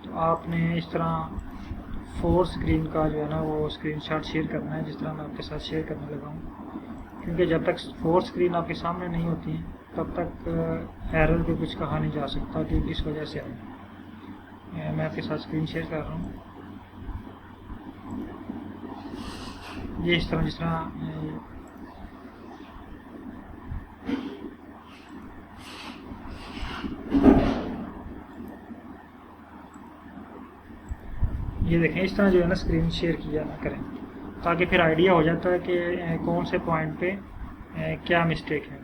तो आपने इस तरह 4 स्क्रीन का जो है ना वो स्क्रीनशॉट शेयर करना है, जिस तरह मैं आपके साथ शेयर करने लगा हूँ। क्योंकि जब तक 4 स्क्रीन आपके सामने नहीं होती हैं तब तक एरर पे कुछ कहा नहीं जा सकता कि किस वजह से आए। मैं आपके साथ स्क्रीन शेयर कर रहा हूँ। ये इस तरह, जिस तरह ये देखें, इस तरह जो है ना स्क्रीन शेयर किया ना करें, ताकि फिर आइडिया हो जाता है कि कौन से पॉइंट पे क्या मिस्टेक है।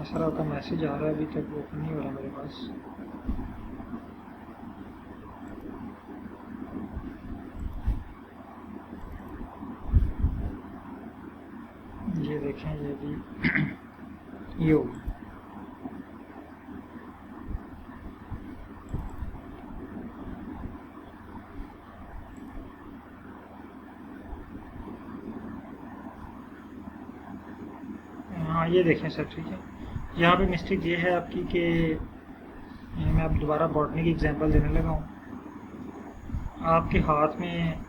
सर आपका मैसेज आ रहा है, अभी तक ओपन नहीं हो रहा मेरे पास। ये देखें, ये भी ये होगा। हाँ, ये देखें सर, ठीक है। यहाँ पे मिस्टेक ये है आपकी कि मैं अब दोबारा बॉटनी की एग्जांपल देने लगा हूँ। आपके हाथ में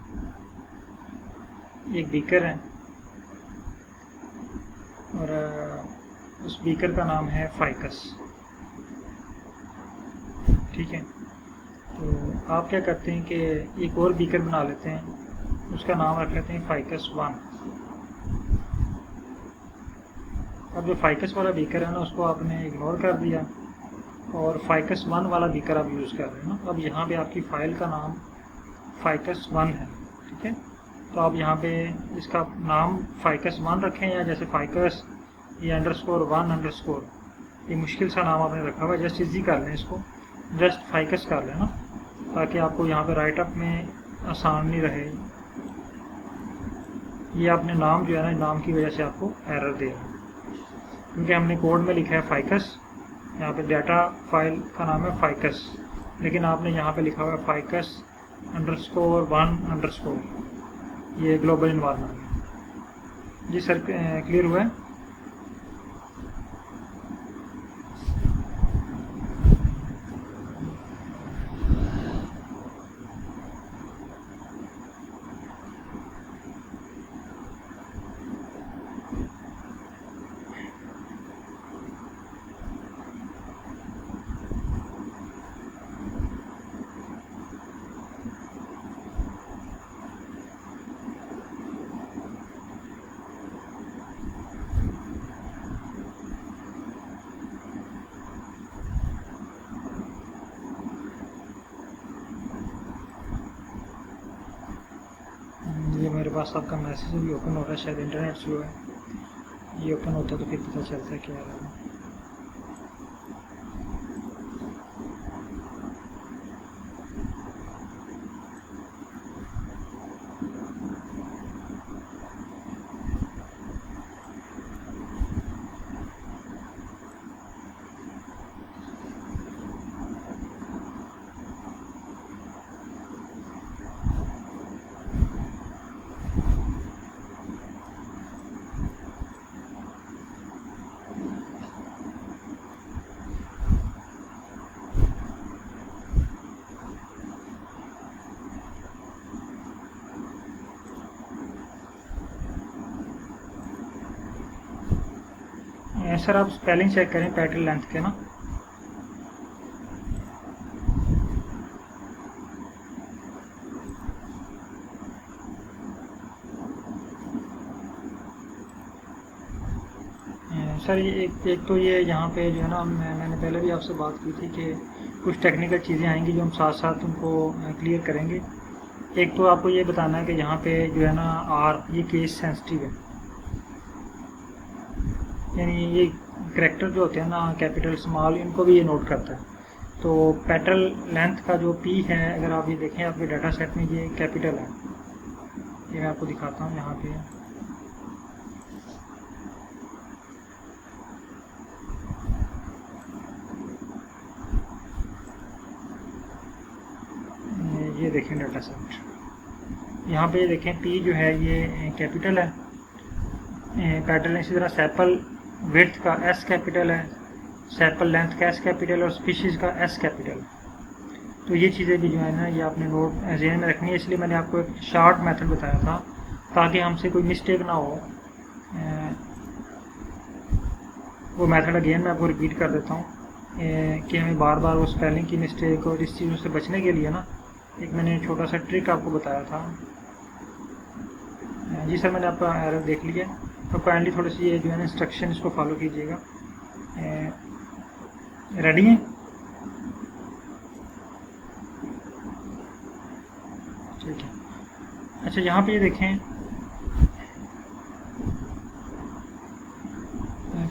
एक बीकर है और उस बीकर का नाम है फाइकस। ठीक है, तो आप क्या करते हैं कि एक और बीकर बना लेते हैं, उसका नाम रख लेते हैं फाइकस 1। अब जो फाइकस वाला बीकर है ना उसको आपने इग्नोर कर दिया और फाइकस 1 वाला बीकर आप यूज़ कर रहे हैं ना। अब यहाँ पे आपकी फ़ाइल का नाम फाइकस 1 है। ठीक है, तो आप यहाँ पे इसका नाम फाइकस 1 रखें, या जैसे फाइकस ये _1_, ये मुश्किल सा नाम आपने रखा हुआ है, जस्ट इजी कर लें इसको, जस्ट फाइकस कर लें ना, ताकि आपको यहाँ पे राइट अप में आसानी रहे। ये आपने नाम जो है ना, नाम की वजह से आपको एरर दे रहा है, क्योंकि हमने कोड में लिखा है फाइकस, यहाँ पे डाटा फाइल का नाम है फाइकस, लेकिन आपने यहाँ पे लिखा हुआ है फाइकस _1_, ये ग्लोबल इन्वायरमेंट। जी सर, क्लियर हुआ है? ये मेरे पास आपका मैसेज भी ओपन हो रहा है, शायद इंटरनेट स्लो है। ये ओपन होता है तो फिर पता चलता है क्या आ रहा है। सर आप स्पेलिंग चेक करें पेटल लेंथ के ना। सर ये एक तो ये यहाँ पे जो है ना, मैंने पहले भी आपसे बात की थी कि कुछ टेक्निकल चीज़ें आएंगी जो हम साथ साथ उनको क्लियर करेंगे। एक तो आपको ये बताना है कि यहाँ पे जो है ना आर ये केस सेंसिटिव है, यानी ये करैक्टर जो होते हैं ना कैपिटल स्मॉल इनको भी ये नोट करता है। तो पेटल लेंथ का जो पी है, अगर आप ये देखें आपके डाटा सेट में ये कैपिटल है, ये मैं आपको दिखाता हूँ यहाँ पे। ये देखें डाटा सेट, यहाँ पे देखें पी जो है ये कैपिटल है, पेटल इसी तरह सैपल विड्थ का एस कैपिटल है, सैपल लेंथ का एस कैपिटल और स्पीशीज़ का एस कैपिटल। तो ये चीज़ें भी जो है ना ये आपने नोट ज़हन में रखनी है, इसलिए मैंने आपको एक शार्ट मेथड बताया था ताकि हमसे कोई मिस्टेक ना हो। वो मेथड अगेन मैं आपको रिपीट कर देता हूँ कि हमें बार बार वो स्पेलिंग की मिस्टेक और इस चीज़ों से बचने के लिए ना एक मैंने छोटा सा ट्रिक आपको बताया था। जी सर मैंने आपका एरर देख लिया, तो काइंडली थोड़ी सी ये जो है ना इंस्ट्रक्शन इसको फॉलो कीजिएगा। रेडी हैं? ठीक है। अच्छा यहाँ पे ये देखें,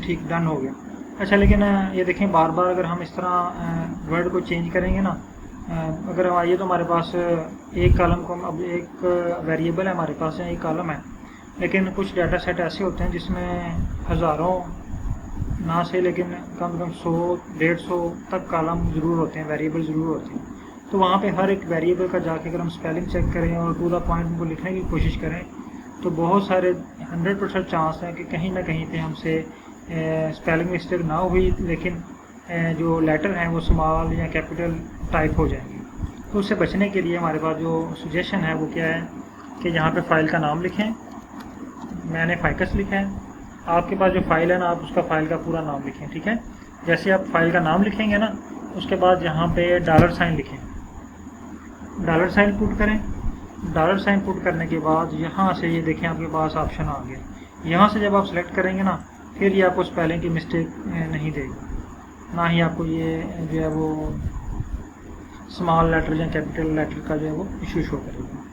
ठीक डन हो गया। अच्छा लेकिन ये देखें बार बार अगर हम इस तरह वर्ड को चेंज करेंगे ना, अगर आइए तो हमारे पास एक कॉलम को अब एक वेरिएबल है हमारे पास है, एक कॉलम है, लेकिन कुछ डाटा सेट ऐसे होते हैं जिसमें हज़ारों ना से लेकिन कम से कम 100-150 तक कॉलम ज़रूर होते हैं, वेरिएबल ज़रूर होते हैं। तो वहाँ पे हर एक वेरिएबल का जाके अगर हम स्पेलिंग चेक करें और टू द पॉइंट उनको लिखने की कोशिश करें तो बहुत सारे 100% चांस हैं कि कहीं ना कहीं पे हमसे स्पेलिंग मिस्टेक ना हुई, लेकिन जो लेटर हैं वो स्मॉल या कैपिटल टाइप हो जाएंगे। तो उससे बचने के लिए हमारे पास जो सजेशन है वो क्या है कि यहाँ पे फाइल का नाम लिखें। मैंने फाइकस लिखा है, आपके पास जो फाइल है ना आप उसका फाइल का पूरा नाम लिखें। ठीक है, जैसे आप फाइल का नाम लिखेंगे ना उसके बाद यहाँ पे $साइन लिखें, $साइन पुट करें। $साइन पुट करने के बाद यहाँ से ये देखें आपके पास ऑप्शन आ गया, यहाँ से जब आप सेलेक्ट करेंगे ना फिर ये आपको स्पेलिंग की मिस्टेक नहीं देगा, ना ही आपको ये जो है वो स्मॉल लेटर या कैपिटल लेटर का जो है वो इशू शो करेगा।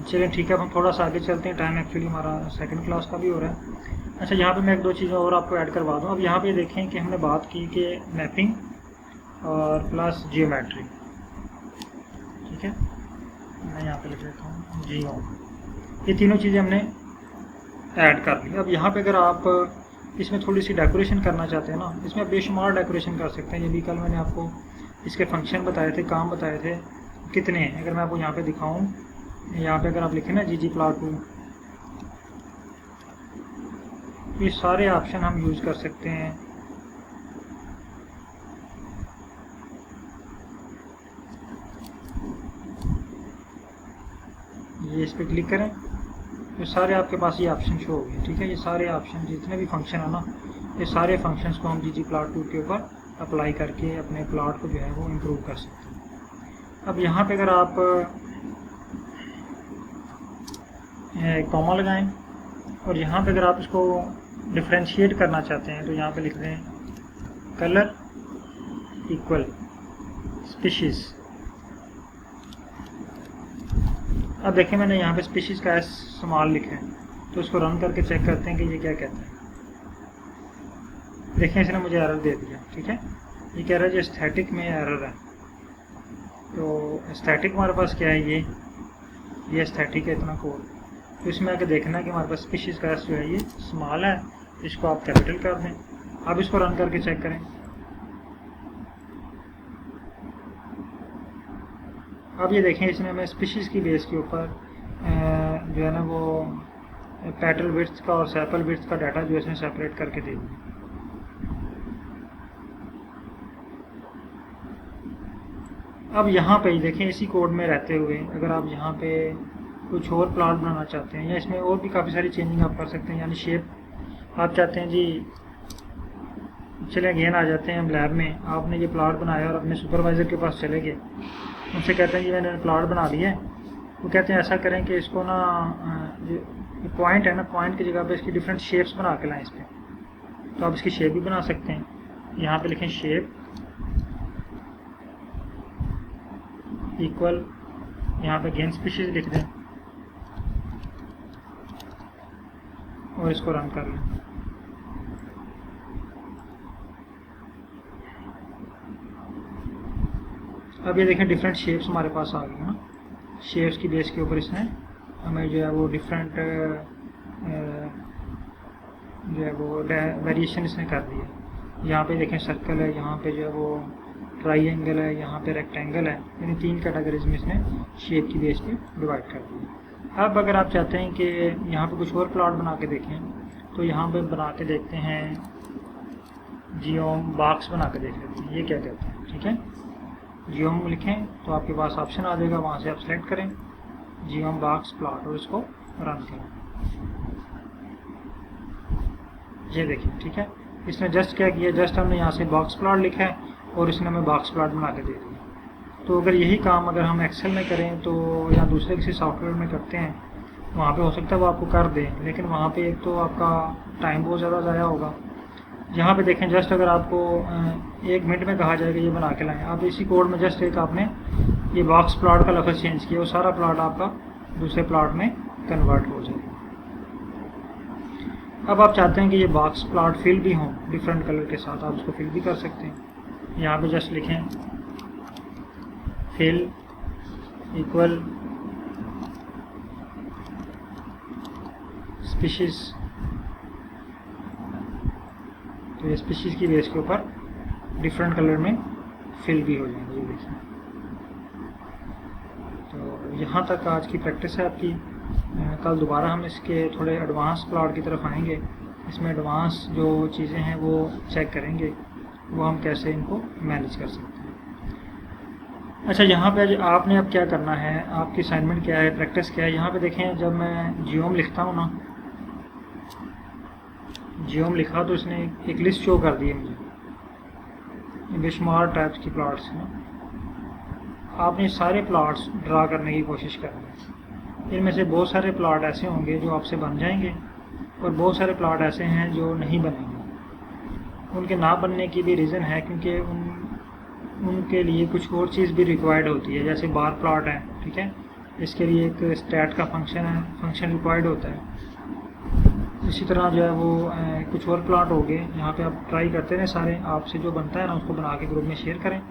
चलिए ठीक है, अब हम थोड़ा सा आगे चलते हैं, टाइम एक्चुअली हमारा सेकंड क्लास का भी हो रहा है। अच्छा यहाँ पे मैं एक दो चीज़ें और आपको ऐड करवा दूँ। अब यहाँ पे देखें कि हमने बात की कि मैपिंग और प्लस जियोमेट्री। ठीक है, मैं यहाँ पे लिख देता हूँ जियो, ये तीनों चीज़ें हमने ऐड कर ली। अब यहाँ पे अगर आप इसमें थोड़ी सी डेकोरेशन करना चाहते हैं ना, इसमें आप बेशुमार डेकोरेशन कर सकते हैं। ये भी कल मैंने आपको इसके फंक्शन बताए थे, काम बताए थे कितने हैं। अगर मैं आपको यहाँ पे दिखाऊँ, यहाँ पे अगर आप लिखें ना ggplot2, ये सारे ऑप्शन हम यूज़ कर सकते हैं। ये इस पर क्लिक करें तो सारे आपके पास ये ऑप्शन शो हो गए। ठीक है, ये सारे ऑप्शन जितने भी फंक्शन है ना, ये सारे फंक्शंस को हम ggplot2 के ऊपर अप्लाई करके अपने प्लॉट को जो है वो इम्प्रूव कर सकते हैं। अब यहाँ पे अगर आप कॉमा लगाएं और यहाँ पे अगर आप इसको डिफ्रेंशिएट करना चाहते हैं तो यहाँ पे लिख दें कलर इक्वल स्पीशीज़। अब देखें मैंने यहाँ पे स्पीशीज़ का एस स्मॉल लिखा है, तो इसको रन करके चेक करते हैं कि ये क्या कहता है। देखें इसने मुझे एरर दे दिया। ठीक है, ये कह रहा है जो एस्थेटिक में एरर है। तो एस्थेटिक हमारे पास क्या है, ये एस्थेटिक है इतना कोड। तो इसमें आके देखना है कि हमारे पास स्पीशीज़ का एस जो है ये स्मॉल है, इसको आप कैपिटल कर दें। अब इसको रन करके चेक करें। अब ये देखें इसने हमें स्पीशीज़ की बेस के ऊपर जो है ना वो पेटल विड्थ का और सैपल विड्थ का डाटा जो है इसने सेपरेट करके दे दिया। अब यहाँ पे देखें, इसी कोड में रहते हुए अगर आप यहाँ पे कुछ और प्लॉट बनाना चाहते हैं या इसमें और भी काफ़ी सारी चेंजिंग आप कर सकते हैं, यानी शेप आप चाहते हैं जी। चले अगेन आ जाते हैं हम लैब में। आपने ये प्लॉट बनाया और अपने सुपरवाइज़र के पास चले गए, उनसे कहते हैं जी मैंने प्लॉट बना लिया है। वो कहते हैं ऐसा करें कि इसको ना जो पॉइंट है ना, पॉइंट की जगह पे इसकी डिफरेंट शेप्स बना के लाएं इस पर। तो आप इसकी शेप भी बना सकते हैं। यहाँ पे लिखें शेप इक्वल, यहाँ पे गेन स्पीशीज लिख दें और इसको रन कर लें। अब ये देखें डिफरेंट शेप्स हमारे पास आ गई ना। शेप्स की बेस के ऊपर इसने हमें जो है वो डिफरेंट जो है वो वेरिएशन इसने कर दी है। यहाँ पे देखें सर्कल है, यहाँ पे जो है वो ट्राइंगल है, यहाँ पे रेक्टेंगल है, यानी 3 कैटेगरीज में इसने शेप की बेस पे डिवाइड कर दी है। अब अगर आप चाहते हैं कि यहाँ पे कुछ और प्लॉट बना के देखें, तो यहाँ पे बना के देखते हैं, जियोम बॉक्स बना के देख लेते हैं ये क्या कहते हैं। ठीक है, जियोम लिखें तो आपके पास ऑप्शन आ जाएगा, वहाँ से आप सेलेक्ट करें जियोम बॉक्स प्लॉट और इसको रन करें। ये देखिए, ठीक है, इसने जस्ट क्या किया, जस्ट हमने यहाँ से बॉक्स प्लॉट लिखा है और इसने हमें बॉक्स प्लॉट बना के दे दिया। तो अगर यही काम अगर हम एक्सेल में करें तो या दूसरे किसी सॉफ्टवेयर में करते हैं, वहाँ पे हो सकता है वो आपको कर दें, लेकिन वहाँ पे एक तो आपका टाइम बहुत ज़्यादा ज़ाया होगा। यहाँ पे देखें, जस्ट अगर आपको 1 मिनट में कहा जाएगा ये बना के लाएँ, आप इसी कोड में जस्ट एक आपने ये बॉक्स प्लॉट का लफ्ज़ चेंज किया, वो सारा प्लॉट आपका दूसरे प्लॉट में कन्वर्ट हो जाएगा। अब आप चाहते हैं कि ये बॉक्स प्लॉट फिल भी हों डिफरेंट कलर के साथ, आप उसको फिल भी कर सकते हैं। यहाँ पे जस्ट लिखें फिल इक्वल स्पीशीज, तो ये स्पीशीज की बेस के ऊपर डिफरेंट कलर में फिल भी हो जाएंगे। ये देखिए, तो यहाँ तक आज की प्रैक्टिस है आपकी। कल दोबारा हम इसके थोड़े एडवांस प्लॉट की तरफ आएंगे, इसमें एडवांस जो चीज़ें हैं वो चेक करेंगे, वो हम कैसे इनको मैनेज कर सकते हैं। अच्छा, यहाँ पे आपने अब क्या करना है, आपकी असाइनमेंट क्या है, प्रैक्टिस क्या है। यहाँ पे देखें, जब मैं जियोम लिखता हूँ ना, जियोम लिखा तो इसने एक लिस्ट शो कर दी है मुझे बेशुमार टाइप्स की प्लॉट्स हैं। आपने सारे प्लॉट्स ड्रा करने की कोशिश करनी है। इनमें से बहुत सारे प्लॉट ऐसे होंगे जो आपसे बन जाएंगे और बहुत सारे प्लॉट ऐसे हैं जो नहीं बनेंगे। उनके ना बनने की भी रीज़न है क्योंकि उनके लिए कुछ और चीज़ भी रिक्वायर्ड होती है, जैसे बार प्लॉट है, ठीक है, इसके लिए एक स्टैट का फंक्शन रिक्वायर्ड होता है। इसी तरह जो है वो कुछ और प्लॉट हो गए। यहाँ पे आप ट्राई करते रहें, सारे आपसे जो बनता है ना उसको बना के ग्रुप में शेयर करें।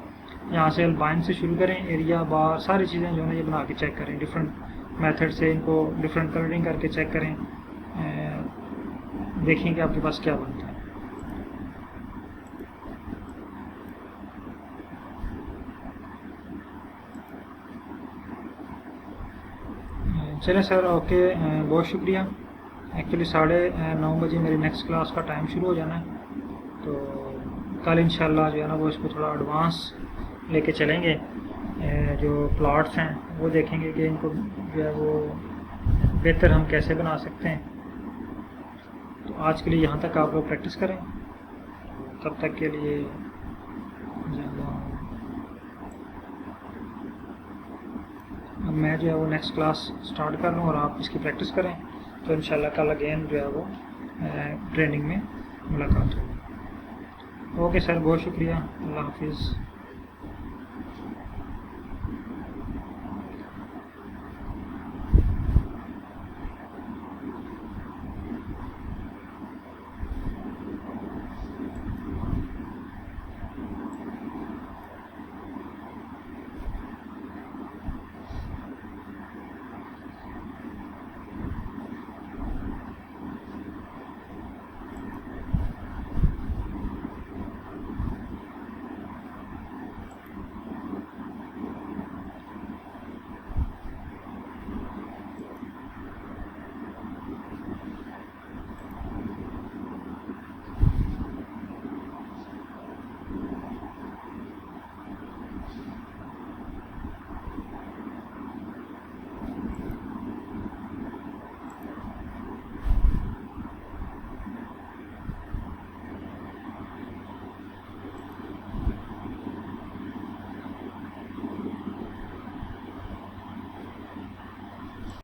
यहाँ से अल्बाइन से शुरू करें, एरिया बार सारी चीज़ें जो है ये बना के चेक करें, डिफरेंट मेथड से इनको डिफरेंट कलरिंग करके चेक करें, देखें कि आपके पास क्या बनता है। चलें सर, ओके, बहुत शुक्रिया। एक्चुअली 9:30 बजे मेरी नेक्स्ट क्लास का टाइम शुरू हो जाना है, तो कल इंशाल्लाह जो है ना वो इसको थोड़ा एडवांस लेके चलेंगे। जो प्लॉट्स हैं वो देखेंगे कि इनको जो है वो बेहतर हम कैसे बना सकते हैं। तो आज के लिए यहाँ तक आप लोग प्रैक्टिस करें, तब तक के लिए अब मैं जो है वो नेक्स्ट क्लास स्टार्ट कर लूँ और आप इसकी प्रैक्टिस करें, तो इंशाल्लाह कल अगेन जो है वो ट्रेनिंग में मुलाकात होगी। ओके सर, बहुत शुक्रिया, अल्लाह हाफिज़।